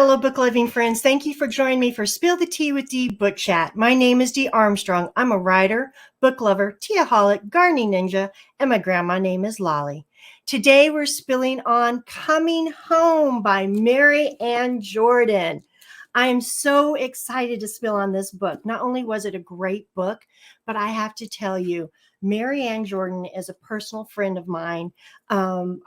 fellow book loving friends. Thank you for joining me for Spill the Tea with Dee Book Chat. My name is Dee Armstrong. I'm a writer, book lover, teaholic, gardening ninja, and my grandma name is Lolly. Today we're spilling on Coming Home by Maryann Jordan. I am so excited to spill on this book. Not only was it a great book, but I have to tell you, Maryann Jordan is a personal friend of mine. I'm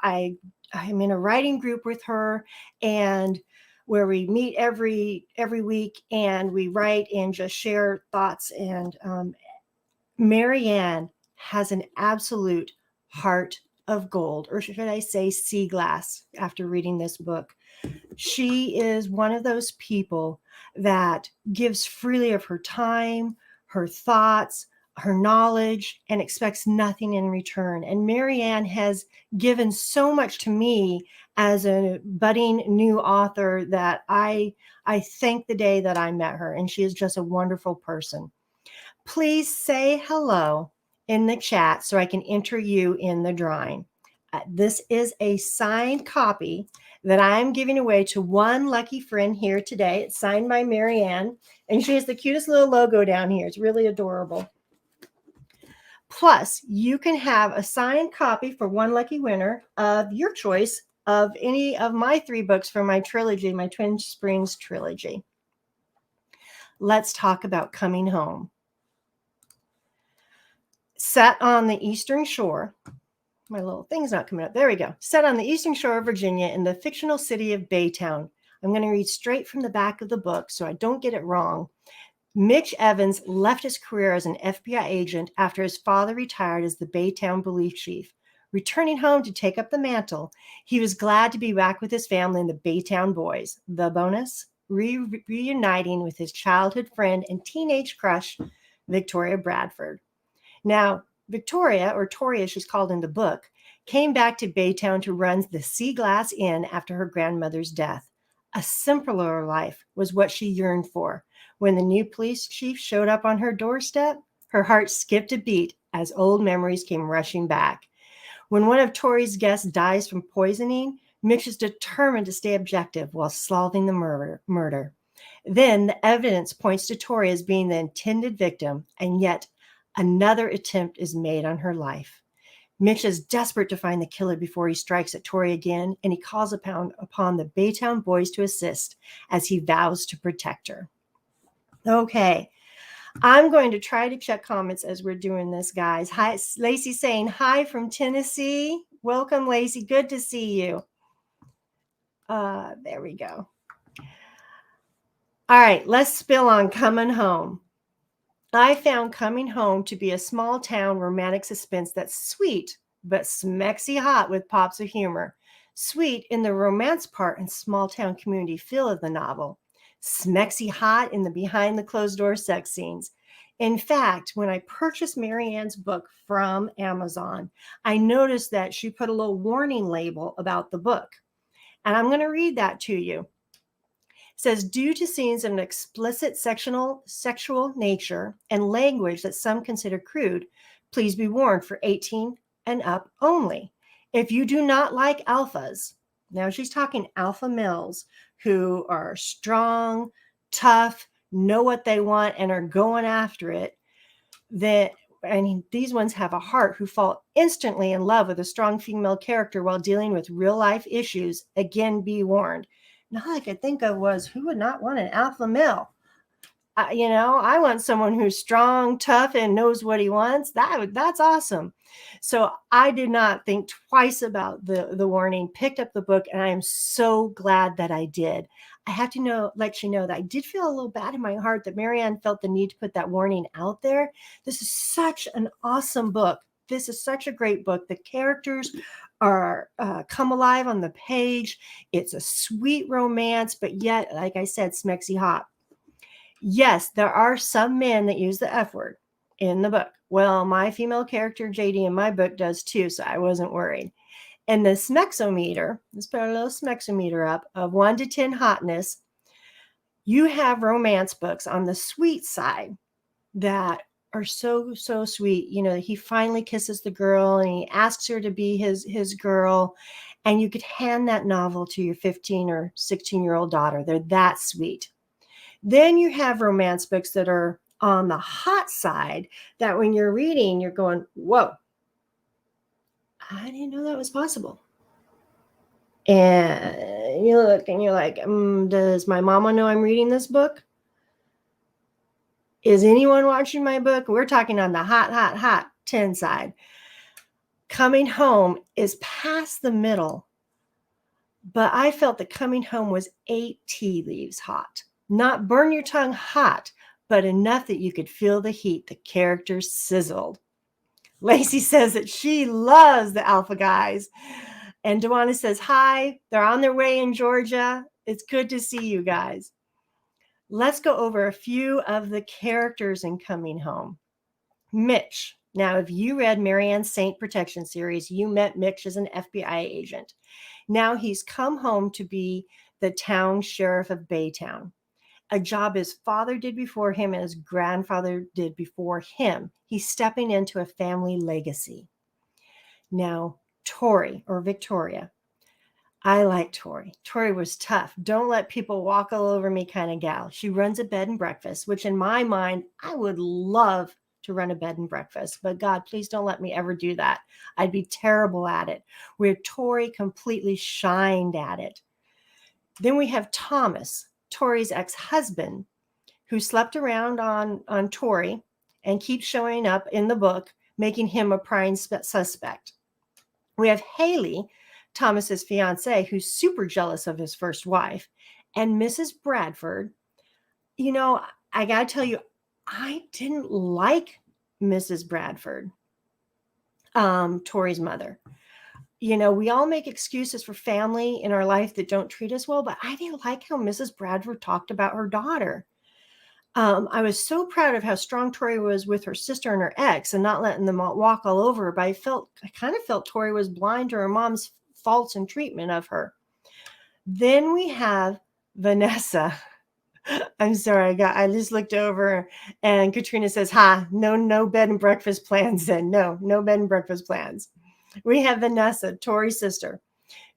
in a writing group with her, and where we meet every week and we write and just share thoughts. And Maryann has an absolute heart of gold, or should I say sea glass, after reading this book. She is one of those people that gives freely of her time, her thoughts, her knowledge, and expects nothing in return. And Maryann has given so much to me as a budding new author that I thank the day that I met her, and she is just a wonderful person. Please say hello in the chat so I can enter you in the drawing. This is a signed copy that I'm giving away to one lucky friend here today. It's signed by Maryann, and she has the cutest little logo down here. It's really adorable. Plus, you can have a signed copy for one lucky winner of your choice of any of my 3 books from my trilogy, my Twin Springs trilogy. Let's talk about Coming Home. Set on the Eastern Shore. My little thing's not coming up. There we go. Set on the Eastern Shore of Virginia in the fictional city of Baytown. I'm going to read straight from the back of the book so I don't get it wrong. Mitch Evans left his career as an FBI agent after his father retired as the Baytown police chief. Returning home to take up the mantle, he was glad to be back with his family and the Baytown boys. The bonus? Reuniting with his childhood friend and teenage crush, Victoria Bradford. Now, Victoria, or Tori as she's called in the book, came back to Baytown to run the Sea Glass Inn after her grandmother's death. A simpler life was what she yearned for. When the new police chief showed up on her doorstep, her heart skipped a beat as old memories came rushing back. When one of Tori's guests dies from poisoning, Mitch is determined to stay objective while solving the murder. Then the evidence points to Tori as being the intended victim, and yet another attempt is made on her life. Mitch is desperate to find the killer before he strikes at Tori again, and he calls upon the Baytown boys to assist as he vows to protect her. Okay, I'm going to try to check comments as we're doing this, guys. Hi, Lacey saying hi from Tennessee. Welcome, Lacey. Good to see you. There we go. All right, let's spill on Coming Home. I found Coming Home to be a small town romantic suspense that's sweet, but smexy hot with pops of humor. Sweet in the romance part and small town community feel of the novel. Smexy hot in the behind the closed door sex scenes. In fact, when I purchased Maryann's book from Amazon, I noticed that she put a little warning label about the book. And I'm going to read that to you. It says, due to scenes of an explicit sexual nature and language that some consider crude, please be warned for 18 and up only. If you do not like alphas, now she's talking alpha males who are strong, tough, know what they want, and are going after it, these ones have a heart who fall instantly in love with a strong female character while dealing with real life issues, again, be warned. And all I could think of was, who would not want an alpha male? I want someone who's strong, tough, and knows what he wants. That's awesome. So I did not think twice about the warning, picked up the book, and I am so glad that I did. I have to let you know that I did feel a little bad in my heart that Maryann felt the need to put that warning out there. This is such an awesome book. This is such a great book. The characters are come alive on the page. It's a sweet romance, but yet, like I said, smexy hot. Yes, there are some men that use the F word in the book. Well, my female character, JD, in my book does too, so I wasn't worried. And the Smexometer, let's put a little Smexometer up, of 1 to 10 hotness, you have romance books on the sweet side that are so, so sweet. He finally kisses the girl and he asks her to be his girl. And you could hand that novel to your 15 or 16-year-old daughter. They're that sweet. Then you have romance books that are on the hot side, that when you're reading, you're going, whoa, I didn't know that was possible. And you look and you're like, does my mama know I'm reading this book? Is anyone watching my book? We're talking on the hot 10 side. Coming Home is past the middle, but I felt that Coming Home was 8 tea leaves hot. Not burn your tongue hot, but enough that you could feel the heat. The characters sizzled. Lacey says that she loves the Alpha guys. And Dewana says, hi, they're on their way in Georgia. It's good to see you guys. Let's go over a few of the characters in Coming Home. Mitch. Now, if you read Maryann Saint Protection series, you met Mitch as an FBI agent. Now he's come home to be the town sheriff of Baytown, a job his father did before him and his grandfather did before him. He's stepping into a family legacy. Now, Tori or Victoria. I like Tori. Tori was tough. Don't let people walk all over me kind of gal. She runs a bed and breakfast, which in my mind, I would love to run a bed and breakfast. But God, please don't let me ever do that. I'd be terrible at it. Where Tori completely shined at it. Then we have Thomas, Tori's ex-husband, who slept around on Tori and keeps showing up in the book, making him a prime suspect. We have Haley, Thomas's fiance, who's super jealous of his first wife, and Mrs. Bradford. You know, I got to tell you, I didn't like Mrs. Bradford, Tori's mother. You know, we all make excuses for family in our life that don't treat us well, but I didn't like how Mrs. Bradford talked about her daughter. I was so proud of how strong Tori was with her sister and her ex and not letting them walk all over her, but I kind of felt Tori was blind to her mom's faults and treatment of her. Then we have Vanessa. I'm sorry, I just looked over and Katrina says, no bed and breakfast plans then. No bed and breakfast plans. We have Vanessa, Tori's sister,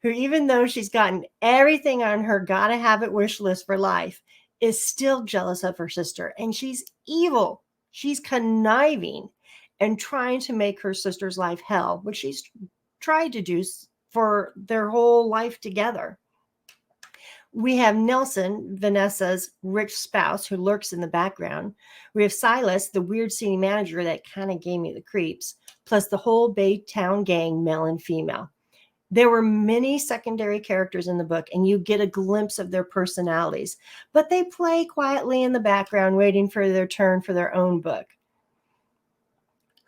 who even though she's gotten everything on her gotta have it wish list for life, is still jealous of her sister. And she's evil. She's conniving and trying to make her sister's life hell, which she's tried to do for their whole life together. We have Nelson, Vanessa's rich spouse, who lurks in the background. We have Silas, the weird city manager that kind of gave me the creeps, plus the whole Baytown gang, male and female. There were many secondary characters in the book, and you get a glimpse of their personalities, but they play quietly in the background, waiting for their turn for their own book.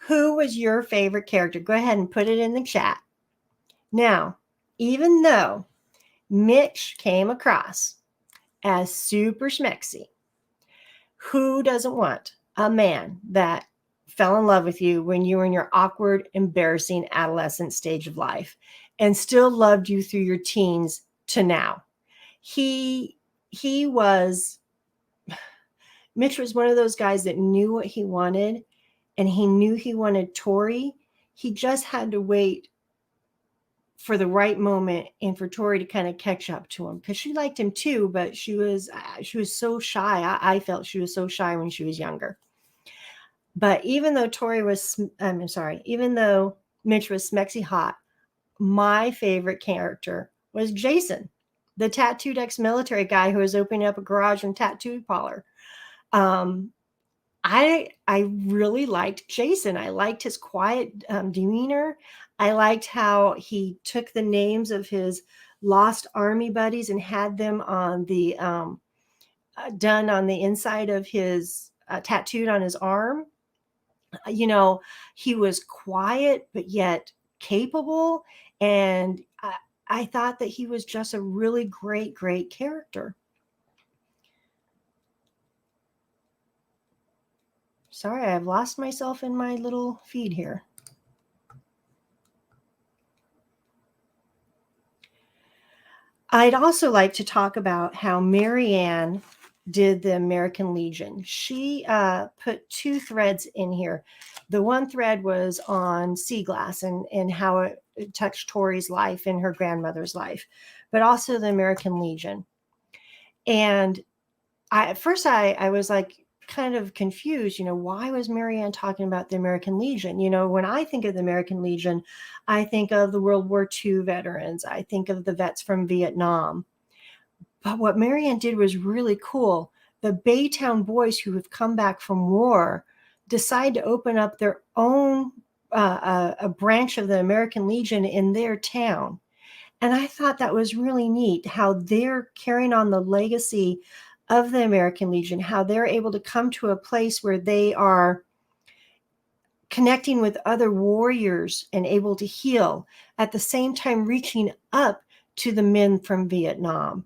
Who was your favorite character? Go ahead and put it in the chat. Now, even though Mitch came across as super smexy, who doesn't want a man that fell in love with you when you were in your awkward, embarrassing adolescent stage of life and still loved you through your teens to now? Mitch was one of those guys that knew what he wanted, and he knew he wanted Tori. He just had to wait for the right moment and for Tori to kind of catch up to him, because she liked him too, but she was so shy. I felt she was so shy when she was younger. But even though even though Mitch was smexy hot, my favorite character was Jason, the tattooed ex-military guy who was opening up a garage and tattoo parlor. I really liked Jason. I liked his quiet demeanor. I liked how he took the names of his lost army buddies and had them on the done on the inside of his tattooed on his arm. You know, he was quiet but yet capable, and I thought that he was just a really great character. Sorry, I've lost myself in my little feed here. I'd also like to talk about how Maryann did the American Legion. She put 2 threads in here. The one thread was on sea glass and how it touched Tori's life and her grandmother's life, but also the American Legion. And at first I was like kind of confused, why was Maryann talking about the American Legion? When I think of the American Legion, I think of the World War II veterans. I think of the vets from Vietnam. But what Maryann did was really cool. The Baytown boys who have come back from war decide to open up their own a branch of the American Legion in their town. And I thought that was really neat how they're carrying on the legacy of the American Legion, how they're able to come to a place where they are connecting with other warriors and able to heal, at the same time reaching up to the men from Vietnam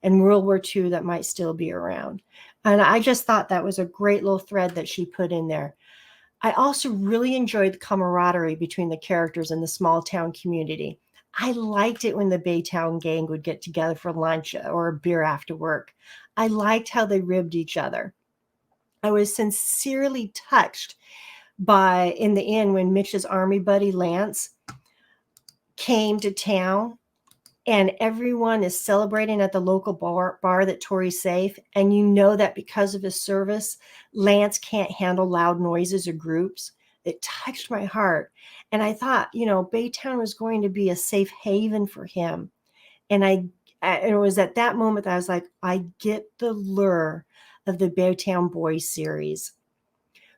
and World War II that might still be around. And I just thought that was a great little thread that she put in there. I also really enjoyed the camaraderie between the characters in the small town community. I liked it when the Baytown gang would get together for lunch or a beer after work. I liked how they ribbed each other. I was sincerely touched by, in the end, when Mitch's army buddy Lance came to town and everyone is celebrating at the local bar that Tori's safe. And you know that because of his service, Lance can't handle loud noises or groups. It touched my heart. And I thought, Baytown was going to be a safe haven for him. And it was at that moment that I was like, I get the lure of the Baytown Boys series.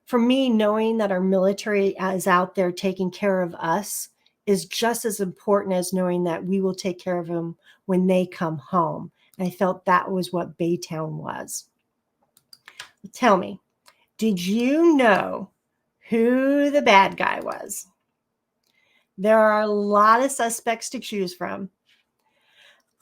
For me, knowing that our military is out there taking care of us is just as important as knowing that we will take care of them when they come home. And I felt that was what Baytown was. Tell me, did you know who the bad guy was? There are a lot of suspects to choose from.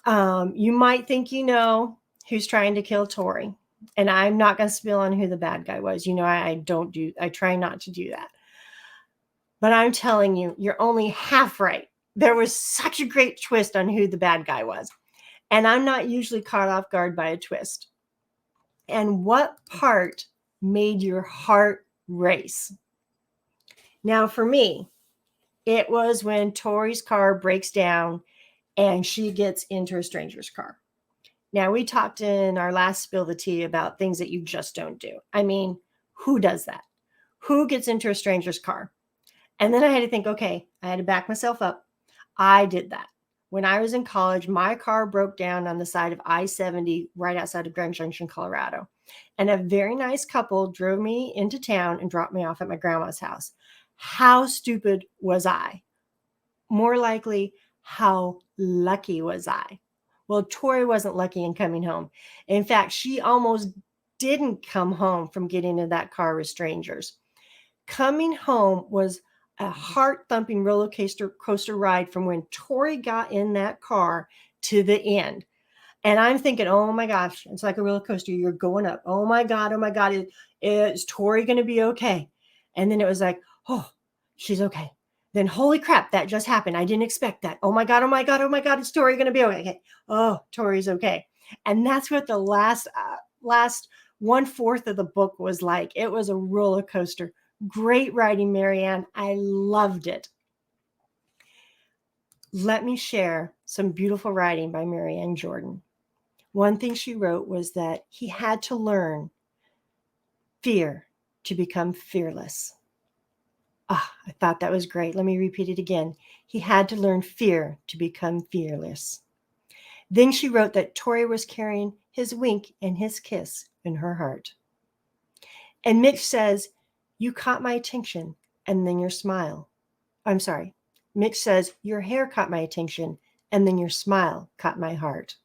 You might think you know who's trying to kill Tori. And I'm not going to spill on who the bad guy was. I try not to do that. But I'm telling you, you're only half right. There was such a great twist on who the bad guy was. And I'm not usually caught off guard by a twist. And what part made your heart race? Now, for me, it was when Tori's car breaks down and she gets into a stranger's car. Now, we talked in our last Spill the Tea about things that you just don't do. I mean, who does that? Who gets into a stranger's car? And then I had to think, okay, I had to back myself up. I did that. When I was in college, my car broke down on the side of I-70 right outside of Grand Junction, Colorado. And a very nice couple drove me into town and dropped me off at my grandma's house. How stupid was I? More likely, how lucky was I? Well, Tori wasn't lucky in coming home. In fact, she almost didn't come home from getting in that car with strangers. Coming home was a heart-thumping roller coaster ride from when Tori got in that car to the end. And I'm thinking, oh my gosh, it's like a roller coaster. You're going up. Oh my God. Is Tori going to be okay? And then it was like, oh, she's okay. Then holy crap, that just happened. I didn't expect that. Oh my God. Is Tori going to be okay? Oh, Tori's okay. And that's what the last 1/4 of the book was like. It was a roller coaster. Great writing, Maryann. I loved it. Let me share some beautiful writing by Maryann Jordan. One thing she wrote was that he had to learn fear to become fearless. I thought that was great. Let me repeat it again. He had to learn fear to become fearless. Then she wrote that Tori was carrying his wink and his kiss in her heart. And Mitch says, you caught my attention and then your smile. I'm sorry. Mitch says, your hair caught my attention and then your smile caught my heart.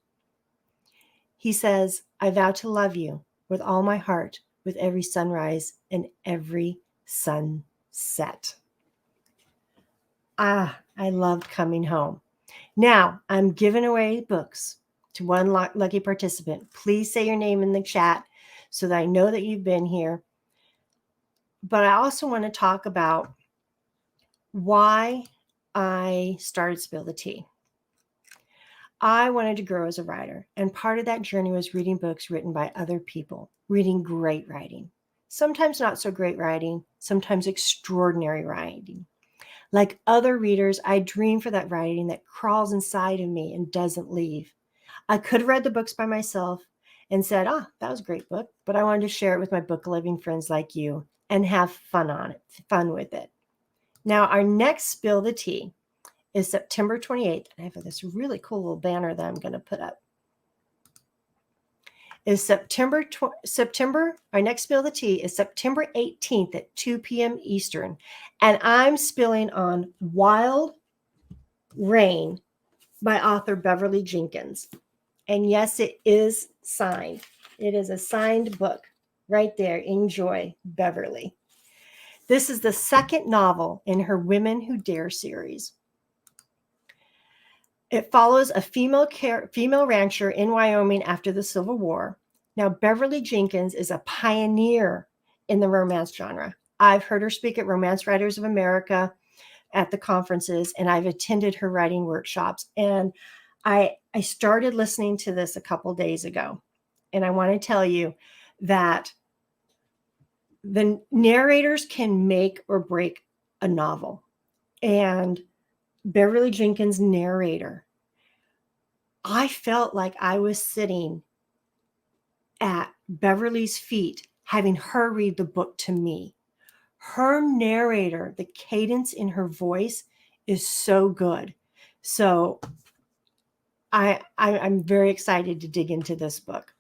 He says, I vow to love you with all my heart, with every sunrise and every sunset. I loved coming home. Now, I'm giving away books to one lucky participant. Please say your name in the chat so that I know that you've been here. But I also want to talk about why I started Spill the Tea. I wanted to grow as a writer, and part of that journey was reading books written by other people, reading great writing. sometimes not so great writing, sometimes extraordinary writing. Like other readers, I dream for that writing that crawls inside of me and doesn't leave. I could have read the books by myself and said, that was a great book, but I wanted to share it with my book loving friends like you and have fun with it. Now, our next Spill the Tea is September 28th. And I have this really cool little banner that I'm going to put up. Our next Spill the Tea is September 18th at 2 p.m. Eastern. And I'm spilling on Wild Rain by author Beverly Jenkins. And yes, it is signed. It is a signed book right there. Enjoy, Beverly. This is the second novel in her Women Who Dare series. It follows a female rancher in Wyoming after the Civil War. Now, Beverly Jenkins is a pioneer in the romance genre. I've heard her speak at Romance Writers of America at the conferences, and I've attended her writing workshops. And I started listening to this a couple days ago. And I want to tell you that the narrators can make or break a novel. And Beverly Jenkins' narrator, I felt like I was sitting at Beverly's feet, having her read the book to me. Her narrator, the cadence in her voice is so good. So I'm very excited to dig into this book.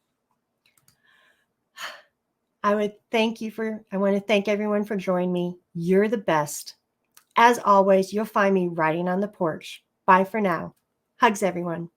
I want to thank everyone for joining me. You're the best. As always, you'll find me writing on the porch. Bye for now. Hugs, everyone.